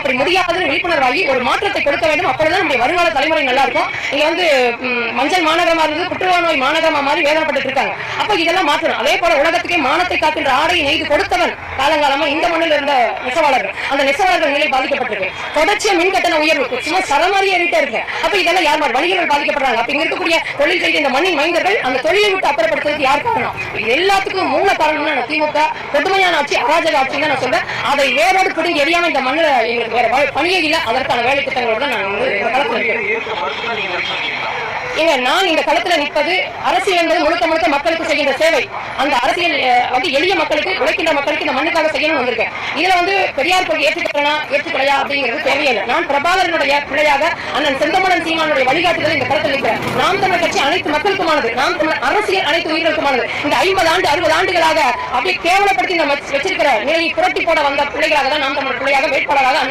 அப்படி முடியாதுன்னு விழிப்புணர்வாகி ஒரு மாற்றத்தை கொடுக்க வேண்டும். அப்பொழுதுதான் நம்முடைய வருங்கால தலைமுறை நல்லா இருக்கும். இங்க வந்து மஞ்சள் மாநகரமா இருந்தது புற்றுநோய் மாநகரமா மாதிரி வேதனைப்பட்டு இருக்காங்க. அப்ப இதெல்லாம் மாற்றணும். அதே போல உலகத்துக்கே மானத்தை காக்கின்ற ஆடை நெய்து கொடுத்தவன் காலங்காலமா இந்த மண்ணில் இருந்த நெசவாளர்கள். அந்த நெசவாளர்கள் நிலை பாதிக்கப்பட்டிருக்கு. தொடர்ச்சியா மின் கட்டண உயர்வு சும்மா சரமாரி ஏறிட்டே இருக்கு. அப்ப இதெல்லாம் யார் வணிகர்கள் பாதிக்கப்படுறாங்க. அப்ப இங்க இருக்கக்கூடிய தொழில் செய்த இந்த மண்ணின் மைந்தர்கள் அந்த தொழிலை விட்டு அப்புறப்படுத்துறதுக்கு யார் காரணம்? இது எல்லாத்துக்கும் மூல காரணம்னா திமுக கொடுமையான ஆட்சி, அராஜக ஆட்சி தான் நான் சொல்றேன். அதை வேரோடு பிடிங்கி எரியாம இந்த மண்ணில் எங்களுக்கு வேற பணியே இல்லை. அதற்கான வேலை திட்டங்களோட நான் நான் இந்த களத்துல நிற்பது அரசியல் என்பது முழுக்க முழுக்க மக்களுக்கு செய்கின்ற சேவை. அந்த அரசியல் வந்து எளிய மக்களுக்கு, உழைக்கின்ற மக்களுக்கு இந்த மண்ணுக்காக செய்யணும்னு வந்திருக்கேன். இதுல வந்து பெரியார் கொள்கை ஏற்றுக்கலையா அப்படிங்கிறது தேவையில்லை. நான் பிரபாகரனுடைய பிள்ளையாக அண்ணன் செந்தமலன் சீமானுடைய வழிகாட்டுதல் இந்த களத்தில் நிற்கிறேன். நாம் தமிழர் கட்சி அனைத்து மக்களுக்குமானது. நாம் தமிழர் அரசியல் அனைத்து உயிர்களுக்குமானது. இந்த 50 ஆண்டு 60 ஆண்டுகளாக அப்படியே கேவலப்படுத்தி நம்ம வச்சிருக்கிற நிலையை புரட்டி போட வந்த பிள்ளைகளாக தான் நாம் தமிழர் பிள்ளையாக வேட்பாளராக